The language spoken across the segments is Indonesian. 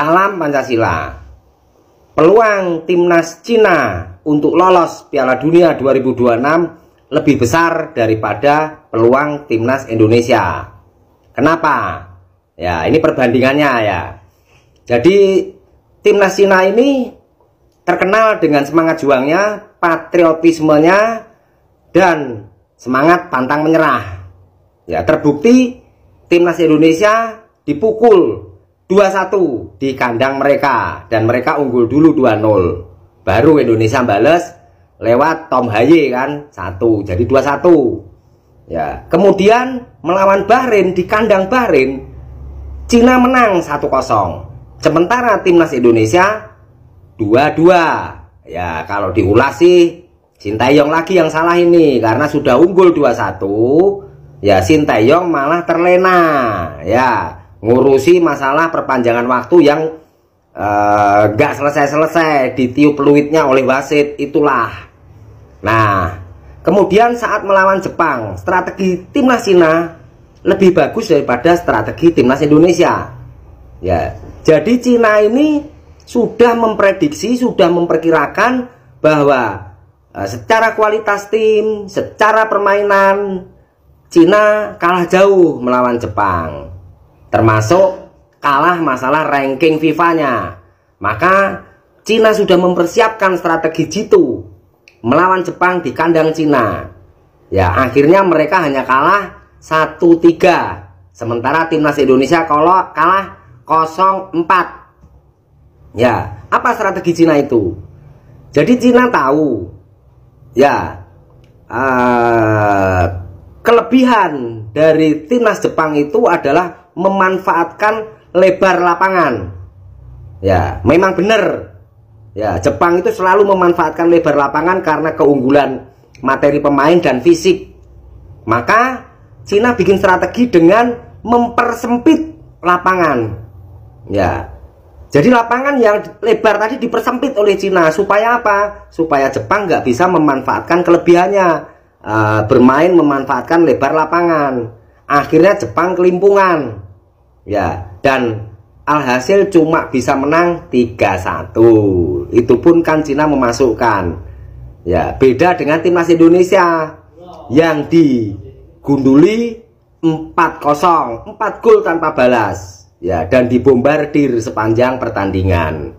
Salam Pancasila. Peluang timnas Cina untuk lolos Piala Dunia 2026 lebih besar daripada peluang timnas Indonesia. Kenapa? Ya, ini perbandingannya ya. Jadi timnas Cina ini terkenal dengan semangat juangnya, patriotismenya, dan semangat pantang menyerah. Ya, terbukti timnas Indonesia dipukul 2-1 di kandang mereka, dan mereka unggul dulu 2-0. Baru Indonesia bales lewat Tom Haye kan 1, jadi 2-1. Ya, kemudian melawan Bahrain di kandang Bahrain, Cina menang 1-0. Sementara timnas Indonesia 2-2. Ya, kalau diulas sih Sintayong lagi yang salah ini, karena sudah unggul 2-1. Ya, Sintayong malah terlena. Ya, ngurusi masalah perpanjangan waktu yang gak selesai-selesai, ditiup peluitnya oleh wasit, itulah. Nah, kemudian saat melawan Jepang, strategi timnas Cina lebih bagus daripada strategi timnas Indonesia. Ya, jadi Cina ini sudah memprediksi, sudah memperkirakan bahwa secara kualitas tim, secara permainan, Cina kalah jauh melawan Jepang. Termasuk kalah masalah ranking FIFA-nya. Maka Cina sudah mempersiapkan strategi jitu melawan Jepang di kandang Cina. Ya, akhirnya mereka hanya kalah 1-3. Sementara timnas Indonesia kalau kalah 0-4. Ya, apa strategi Cina itu? Jadi Cina tahu ya, kelebihan dari timnas Jepang itu adalah memanfaatkan lebar lapangan. Ya, memang benar. Ya, Jepang itu selalu memanfaatkan lebar lapangan karena keunggulan materi pemain dan fisik. Maka Cina bikin strategi dengan mempersempit lapangan. Ya, jadi lapangan yang lebar tadi dipersempit oleh Cina supaya apa? Supaya Jepang nggak bisa memanfaatkan kelebihannya, bermain memanfaatkan lebar lapangan. Akhirnya Jepang kelimpungan. Ya, dan alhasil cuma bisa menang 3-1. Itu pun kan Cina memasukkan. Ya, beda dengan timnas Indonesia yang digunduli 4-0, 4 gol tanpa balas. Ya, dan dibombardir sepanjang pertandingan.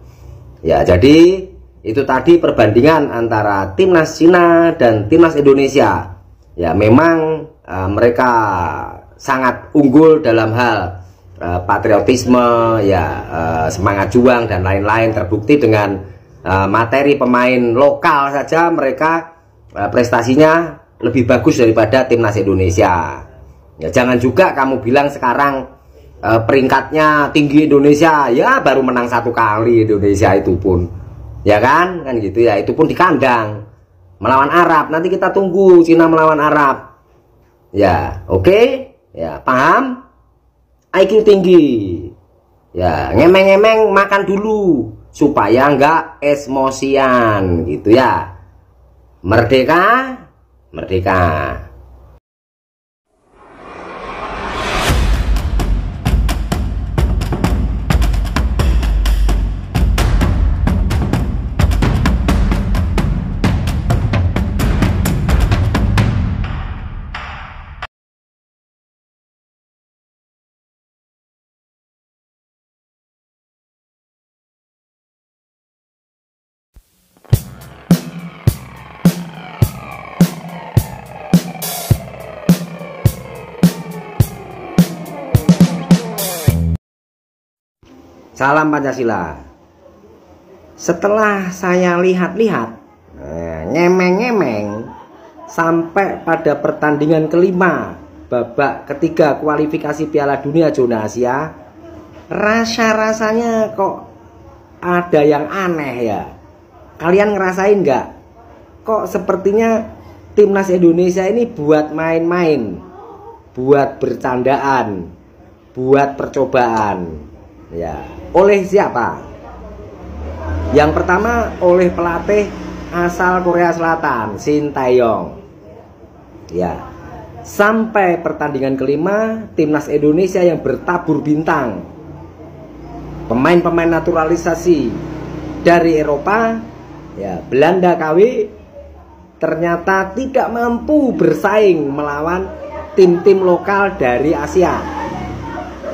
Ya, jadi itu tadi perbandingan antara timnas Cina dan timnas Indonesia. Ya, memang mereka sangat unggul dalam hal patriotisme, ya, semangat juang dan lain-lain. Terbukti dengan materi pemain lokal saja mereka prestasinya lebih bagus daripada timnas Indonesia. Ya, jangan juga kamu bilang sekarang peringkatnya tinggi Indonesia, ya baru menang 1 kali Indonesia itu pun, ya kan gitu ya, itu pun di kandang melawan Arab. Nanti kita tunggu Cina melawan Arab. Ya, oke. Ya, paham? IQ tinggi. Ya, ngemeng-ngemeng makan dulu supaya nggak emosian gitu ya. Merdeka, merdeka. Salam Pancasila. Setelah saya lihat-lihat, ngemeng-ngemeng sampai pada pertandingan kelima babak ketiga kualifikasi Piala Dunia zona Asia, rasa-rasanya kok ada yang aneh ya. Kalian ngerasain nggak? Kok sepertinya timnas Indonesia ini buat main-main, buat bercandaan, buat percobaan. Ya, oleh siapa? Yang pertama oleh pelatih asal Korea Selatan, Sintayong. Ya, sampai pertandingan kelima timnas Indonesia yang bertabur bintang pemain-pemain naturalisasi dari Eropa, ya Belanda KW, ternyata tidak mampu bersaing melawan tim-tim lokal dari Asia.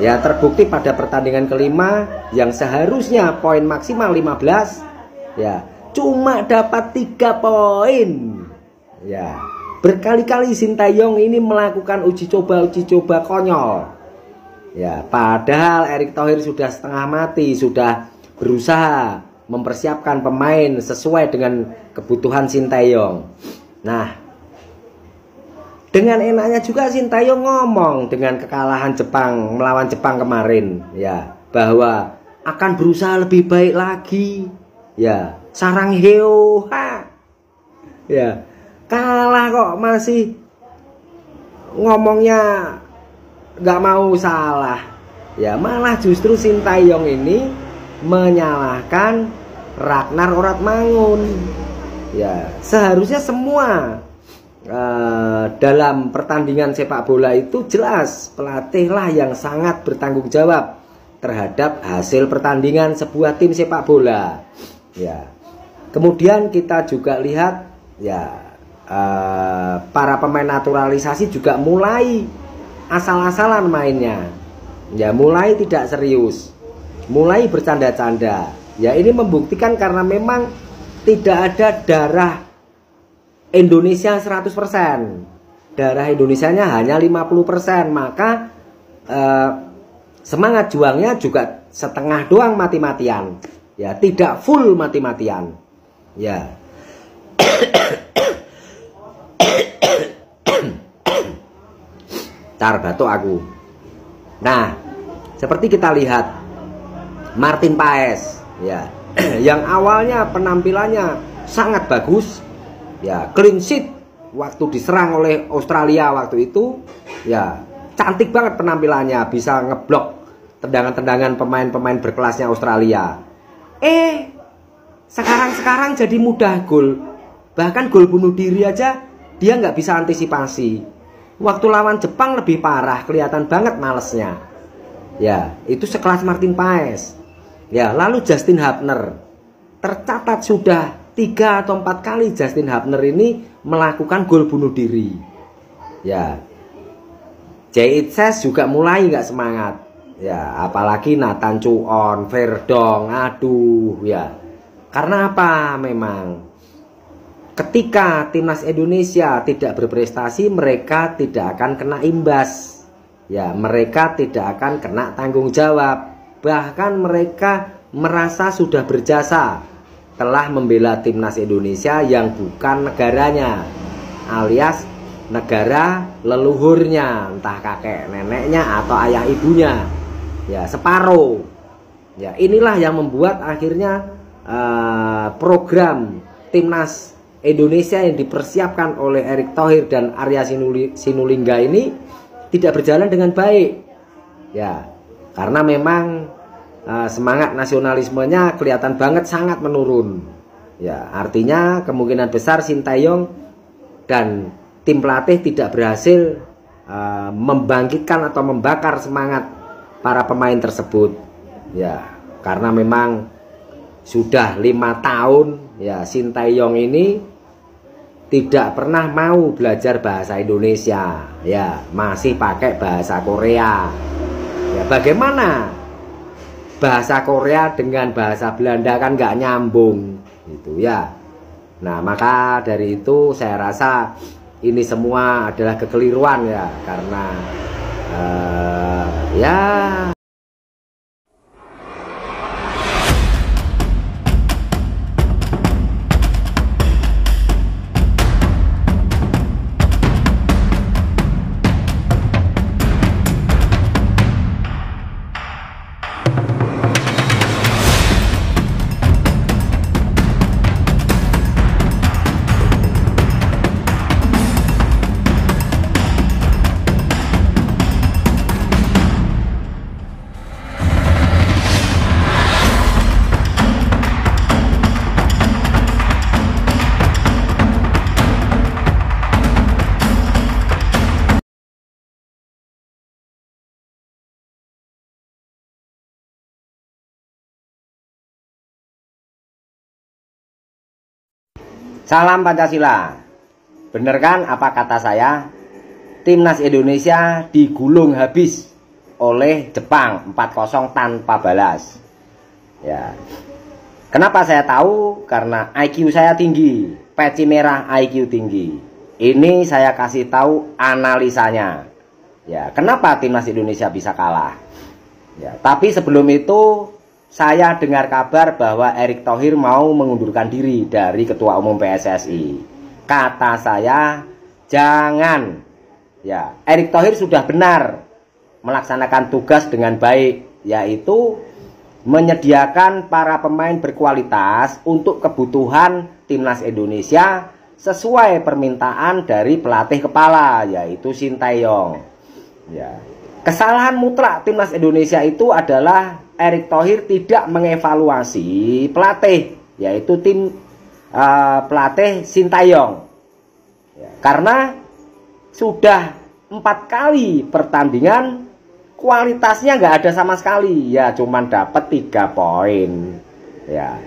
Ya, terbukti pada pertandingan kelima yang seharusnya poin maksimal 15, ya cuma dapat 3 poin. Ya, berkali-kali Sintayong ini melakukan uji coba konyol. Ya, padahal Erick Thohir sudah setengah mati, sudah berusaha mempersiapkan pemain sesuai dengan kebutuhan Sintayong. Nah, dengan enaknya juga Sintayong ngomong dengan kekalahan Jepang melawan Jepang kemarin, ya, bahwa akan berusaha lebih baik lagi. Ya, sarang heo, ya, kalah kok masih ngomongnya nggak mau salah. Ya, malah justru Sintayong ini menyalahkan Ragnar Oratmangun. Ya, seharusnya semua dalam pertandingan sepak bola itu jelas pelatihlah yang sangat bertanggung jawab terhadap hasil pertandingan sebuah tim sepak bola. Ya, kemudian kita juga lihat, ya, para pemain naturalisasi juga mulai asal-asalan mainnya. Ya, mulai tidak serius, mulai bercanda-canda. Ya, ini membuktikan karena memang tidak ada darah Indonesia 100%. Darah Indonesianya hanya 50%, maka semangat juangnya juga setengah doang mati-matian. Ya, tidak full mati-matian. Ya. Tar batuk aku. Nah, seperti kita lihat Martin Paes, ya, yang awalnya penampilannya sangat bagus, ya, clean sheet waktu diserang oleh Australia waktu itu, ya, cantik banget penampilannya, bisa ngeblok tendangan-tendangan pemain-pemain berkelasnya Australia. Sekarang jadi mudah gol, bahkan gol bunuh diri aja dia nggak bisa antisipasi. Waktu lawan Jepang lebih parah, kelihatan banget malesnya. Ya, itu sekelas Martin Paes. Ya, lalu Justin Hubner, tercatat sudah 3 atau 4 kali Justin Hubner ini melakukan gol bunuh diri. Ya, Jaitzes juga mulai nggak semangat. Ya, apalagi Nathan Chuon, Verdong, aduh, ya. Karena apa? Memang ketika timnas Indonesia tidak berprestasi, mereka tidak akan kena imbas. Ya, mereka tidak akan kena tanggung jawab. Bahkan mereka merasa sudah berjasa telah membela timnas Indonesia yang bukan negaranya, alias negara leluhurnya, entah kakek neneknya atau ayah ibunya. Ya, separuh. Ya, inilah yang membuat akhirnya program timnas Indonesia yang dipersiapkan oleh Erick Thohir dan Arya Sinulinga ini tidak berjalan dengan baik. Ya, karena memang semangat nasionalismenya kelihatan banget sangat menurun. Ya, artinya kemungkinan besar Sintayong dan tim pelatih tidak berhasil membangkitkan atau membakar semangat para pemain tersebut. Ya, karena memang sudah 5 tahun ya Sintayong ini tidak pernah mau belajar bahasa Indonesia, ya masih pakai bahasa Korea. Ya, bagaimana bahasa Korea dengan bahasa Belanda kan nggak nyambung gitu ya. Nah, maka dari itu saya rasa ini semua adalah kekeliruan ya, karena ya Salam Pancasila. Bener kan apa kata saya? Timnas Indonesia digulung habis oleh Jepang 4-0 tanpa balas. Ya. Kenapa saya tahu? Karena IQ saya tinggi, peci merah IQ tinggi. Ini saya kasih tahu analisanya. Ya, kenapa timnas Indonesia bisa kalah? Ya, tapi sebelum itu saya dengar kabar bahwa Erick Thohir mau mengundurkan diri dari Ketua Umum PSSI. Kata saya, jangan. Ya, Erick Thohir sudah benar melaksanakan tugas dengan baik, yaitu menyediakan para pemain berkualitas untuk kebutuhan timnas Indonesia sesuai permintaan dari pelatih kepala, yaitu Sinteyong. Ya. Kesalahan mutlak timnas Indonesia itu adalah Erick Thohir tidak mengevaluasi pelatih, yaitu pelatih Sinteyong. Ya, karena sudah 4 kali pertandingan kualitasnya nggak ada sama sekali, ya cuman dapat 3 poin. Ya,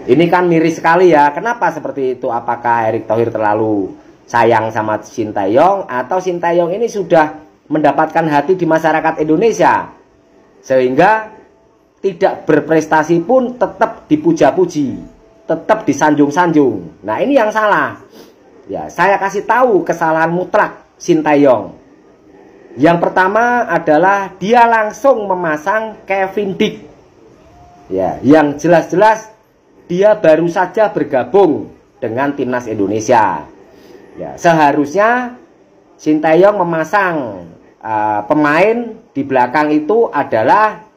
ini kan miris sekali ya. Kenapa seperti itu? Apakah Erick Thohir terlalu sayang sama Sinteyong atau Sinteyong ini sudah mendapatkan hati di masyarakat Indonesia sehingga tidak berprestasi pun tetap dipuja-puji, tetap disanjung-sanjung. Nah, ini yang salah. Ya, saya kasih tahu kesalahan mutlak Sinteyong. Yang pertama adalah dia langsung memasang Kevin Dick. Ya, yang jelas-jelas dia baru saja bergabung dengan timnas Indonesia. Ya, seharusnya Sinteyong memasang pemain di belakang itu adalah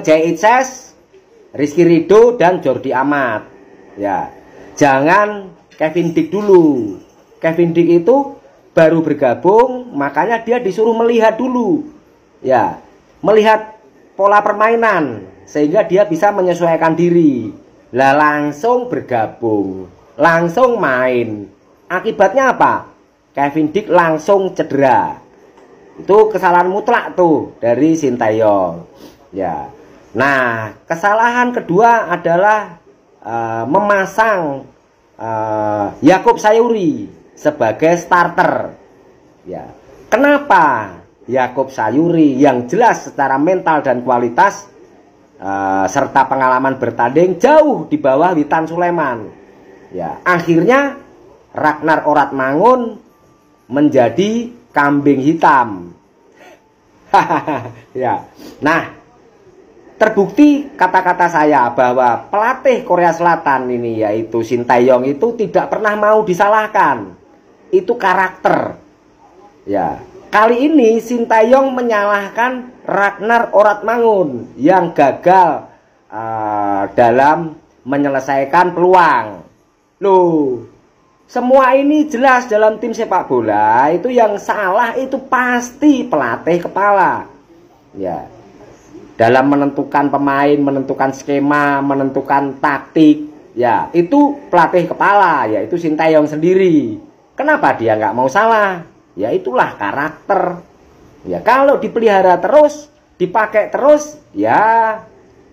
Jay Itzes, Rizky Ridho dan Jordi Amat. Ya, jangan Kevin Dick dulu. Kevin Dick itu baru bergabung, makanya dia disuruh melihat dulu. Ya, melihat pola permainan sehingga dia bisa menyesuaikan diri. Lah langsung bergabung, langsung main. Akibatnya apa? Kevin Dick langsung cedera. Itu kesalahan mutlak tuh dari Sinteyong. Ya. Nah, kesalahan kedua adalah memasang Yakub Sayuri sebagai starter. Ya. Kenapa Yakub Sayuri yang jelas secara mental dan kualitas serta pengalaman bertanding jauh di bawah Witan Sulaiman. Ya, akhirnya Ragnar Oratmangun menjadi kambing hitam. Ya. Nah, terbukti kata-kata saya bahwa pelatih Korea Selatan ini yaitu Sinteyong itu tidak pernah mau disalahkan. Itu karakter. Ya. Kali ini Sinteyong menyalahkan Ragnar Oratmangun yang gagal dalam menyelesaikan peluang. Loh, semua ini jelas dalam tim sepak bola itu yang salah itu pasti pelatih kepala. Ya. Dalam menentukan pemain, menentukan skema, menentukan taktik, ya itu pelatih kepala, yaitu Sinteyong sendiri. Kenapa dia nggak mau salah? Ya itulah karakter. Ya kalau dipelihara terus, dipakai terus, ya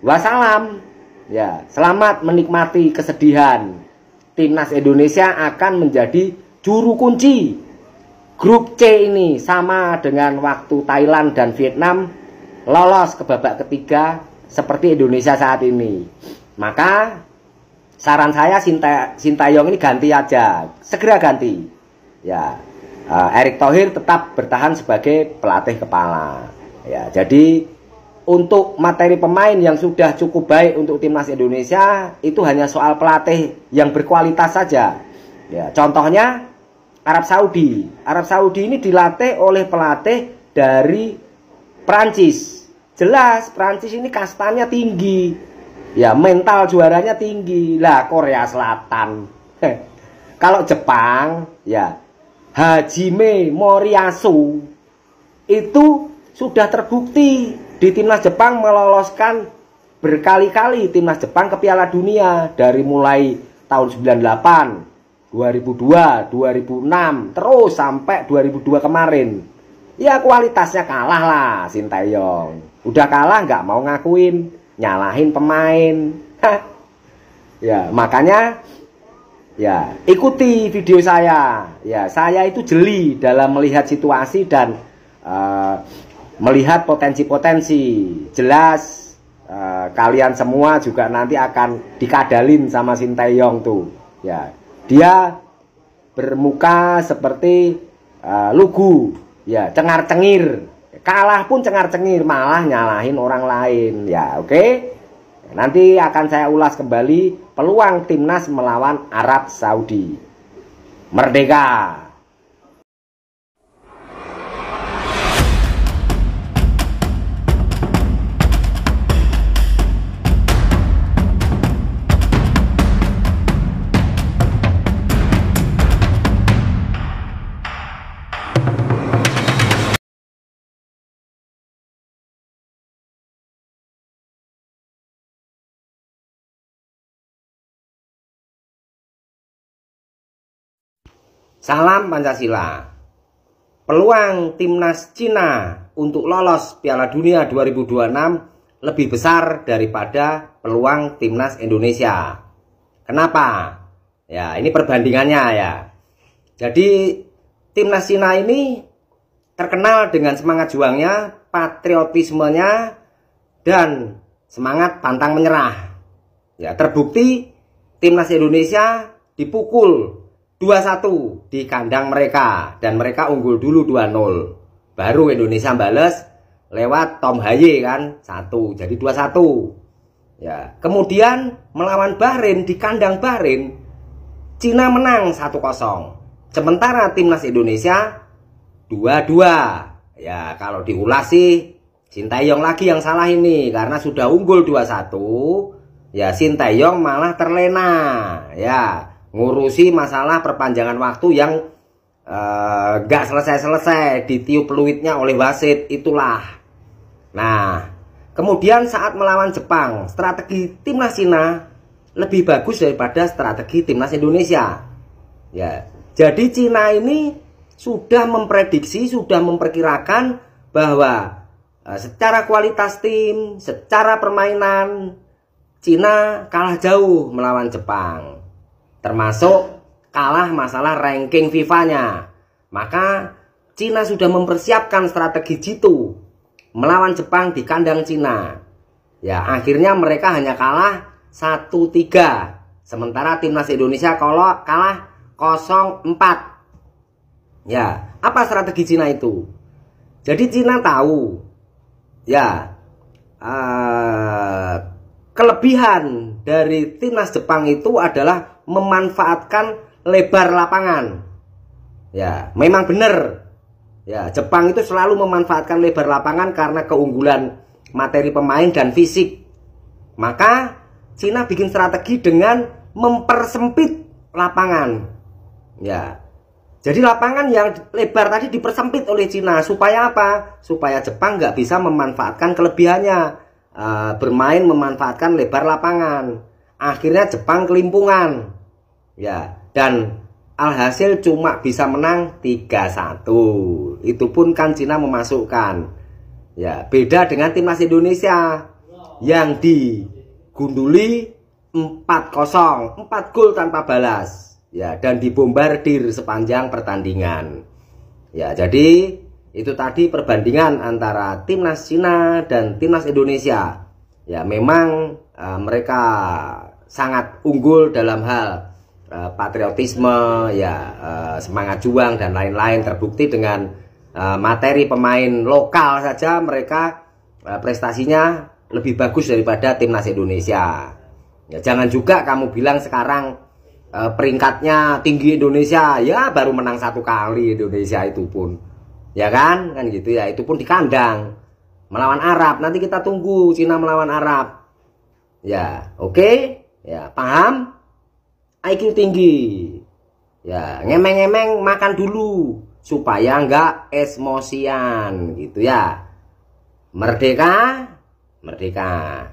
wassalam. Ya, selamat menikmati kesedihan. Timnas Indonesia akan menjadi juru kunci grup C ini, sama dengan waktu Thailand dan Vietnam lolos ke babak ketiga seperti Indonesia saat ini. Maka saran saya Sinteyong ini ganti aja, segera ganti. Ya, Erick Thohir tetap bertahan sebagai pelatih kepala. Ya, jadi untuk materi pemain yang sudah cukup baik untuk timnas Indonesia itu hanya soal pelatih yang berkualitas saja. Ya, contohnya Arab Saudi. Arab Saudi ini dilatih oleh pelatih dari Prancis. Jelas Prancis ini kastanya tinggi. Ya, mental juaranya tinggi. Lah Korea Selatan. Kalau Jepang, ya Hajime Moriyasu itu sudah terbukti di timnas Jepang meloloskan berkali-kali timnas Jepang ke Piala Dunia dari mulai tahun 98, 2002, 2006 terus sampai 2002 kemarin. Ya kualitasnya kalah lah Sinteyong. Udah kalah nggak mau ngakuin, nyalahin pemain. Ya makanya Ya, ikuti video saya. Ya, saya itu jeli dalam melihat situasi dan melihat potensi-potensi. Jelas kalian semua juga nanti akan dikadalin sama Sinteyong tuh. Ya, dia bermuka seperti lugu. Ya, cengar-cengir. Kalah pun cengar-cengir, malah nyalahin orang lain. Ya, oke. Nanti akan saya ulas kembali peluang timnas melawan Arab Saudi. Merdeka! Salam Pancasila. Peluang timnas Cina untuk lolos Piala Dunia 2026 lebih besar daripada peluang timnas Indonesia. Kenapa? Ya, ini perbandingannya ya. Jadi timnas Cina ini terkenal dengan semangat juangnya, patriotismenya, dan semangat pantang menyerah. Ya, terbukti timnas Indonesia dipukul 2-1 di kandang mereka dan mereka unggul dulu 2-0. Baru Indonesia bales lewat Tom Haye kan 1, jadi 2-1. Ya, kemudian melawan Bahrain di kandang Bahrain, Cina menang 1-0. Sementara timnas Indonesia 2-2. Ya, kalau diulas sih Sinteyong lagi yang salah ini karena sudah unggul 2-1. Ya, Sinteyong malah terlena. Ya, ngurusi masalah perpanjangan waktu yang gak selesai-selesai, ditiup peluitnya oleh wasit, itulah. Nah, kemudian saat melawan Jepang, strategi timnas Cina lebih bagus daripada strategi timnas Indonesia. Ya, jadi Cina ini sudah memprediksi, sudah memperkirakan bahwa secara kualitas tim, secara permainan, Cina kalah jauh melawan Jepang. Termasuk kalah masalah ranking FIFA-nya. Maka Cina sudah mempersiapkan strategi jitu melawan Jepang di kandang Cina. Ya, akhirnya mereka hanya kalah 1-3. Sementara timnas Indonesia kalau kalah 0-4. Ya, apa strategi Cina itu? Jadi Cina tahu ya kelebihan dari timnas Jepang itu adalah memanfaatkan lebar lapangan. Ya, memang benar. Ya, Jepang itu selalu memanfaatkan lebar lapangan karena keunggulan materi pemain dan fisik. Maka Cina bikin strategi dengan mempersempit lapangan. Ya. Jadi lapangan yang lebar tadi dipersempit oleh Cina supaya apa? Supaya Jepang nggak bisa memanfaatkan kelebihannya. Bermain memanfaatkan lebar lapangan. Akhirnya Jepang kelimpungan. Ya, dan alhasil cuma bisa menang 3-1. Itu pun kan Cina memasukkan. Ya, beda dengan timnas Indonesia yang digunduli 4-0, 4 gol tanpa balas. Ya, dan dibombardir sepanjang pertandingan. Ya, jadi itu tadi perbandingan antara timnas Cina dan timnas Indonesia. Ya, memang mereka sangat unggul dalam hal patriotisme, ya, semangat juang dan lain-lain. Terbukti dengan materi pemain lokal saja mereka prestasinya lebih bagus daripada timnas Indonesia. Ya, jangan juga kamu bilang sekarang peringkatnya tinggi Indonesia, ya baru menang 1 kali Indonesia itu pun, ya kan gitu ya, itu pun di kandang melawan Arab. Nanti kita tunggu Cina melawan Arab. Ya, oke. Ya, paham? IQ tinggi. Ya, ngemeng-ngemeng makan dulu supaya nggak emosian gitu ya. Merdeka, merdeka.